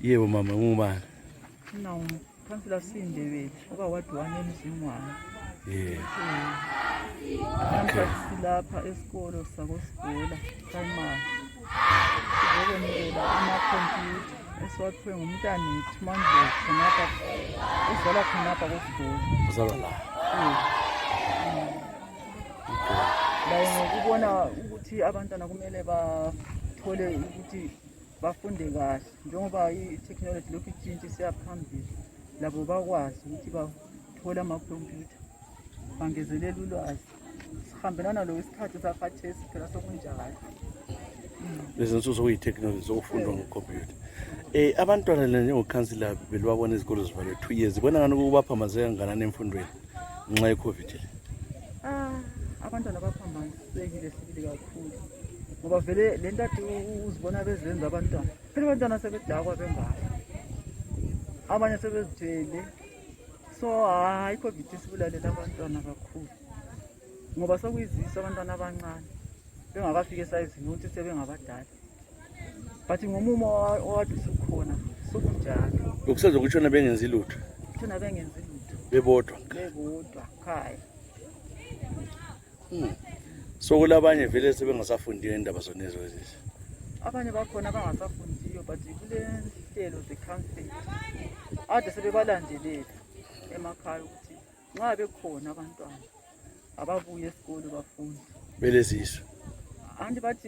Yebo mama ngubani? Mina Ukhansila Sindebele oba wadwane eMzingwane. Namhla silapha esikolo sakoSigola primary. Sizokwemukela amakhompyutha esiwaphiwe ngumntanethu manje khonapha uzalwa khonapha koSigola. Uzalwa la. Laye ngokubona ukuthi abantwana kumele bathole ukuthi bafunde kahle njengoba i-technology lokhu itshintsha isiyaphambili labo bakwazi ukuthi bathole amakhompyutha bangezelela ulwazi sihambelana lo isikhathi sakhathesi phela sokunjalo. Lezi nsuku sokuyi-technology sokufundwa ngekhompyutha. Abantwana njengokhansila belibabona izikolo zivalwe 2 years bona ngani ukubaphambanise kangakanani emfundweni ngenxa ye-COVID le? Abantwana baphambanyisekile sibili kakhulu ngoba vele le nto uzibona bezenza abantwana phela abantwana sebedakwa bengaka abanye sebezithwele so hayi i-COVID isibulalela abantwana kakhulu ngoba sokuyizisa abantwana abancane bengakafika esayizini ukuthi sebengabadala but ngomumo owade usukhona sokunjalo Ukusenza ukutshona bengenzi lutho. Thina bengenzi lutho Bebodwa khaya. So kulabanye vele sebengasafundiyo indaba zonezo lezi. Abanye bakhona abangasafundiyo but kule nhlelo ze-council ade sebebalandelela emakhaya ukuthi nxa bekhona abantwana ababuye esikolo bafunde. Beleziswa. Anti bathi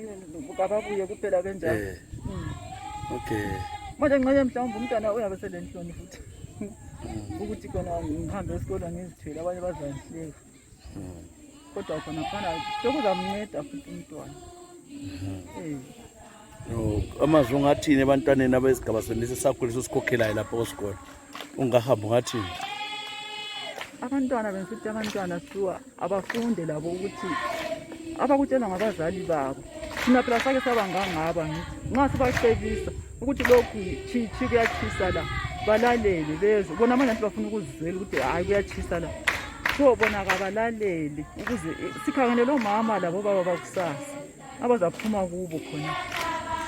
ababuye kuphela benjalo. Okay. Manje ngenye mhlawumbe umntwana uyabe selenhloni futhi ukuthi khona ngihambe esikolo ngizithwele abanye bazanhleka. Kodwa khona khona sokuzamnceda futhi umntwana. No, amazwi ungathini ebantwaneni abesigaba sonesi sakhuliso sikhokhelayo lapha kwesikolo? Ungahamba ungathini? Abantwana bensithi abantwana siwa abafunde labo ukuthi abakutshelwa ngabazali babo. Thina phela sake sabangangaba ngithi nxa sibacebisa ukuthi lokhu chichi kuyachisa la balalele bezwe bona manje bafuna ukuzizwela ukuthi hayi kuyachisa la. So bona kabalalele ukuze sikhangelele omama labo baba bakusasa abazaphuma kubo khona.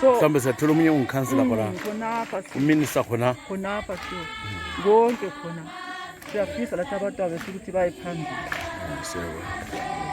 So mhlambe sathola umunye ungikhansila khonapha uminista khona so konke khona siyafisa lathi abantu abesithi baye phambili. Siyabonga.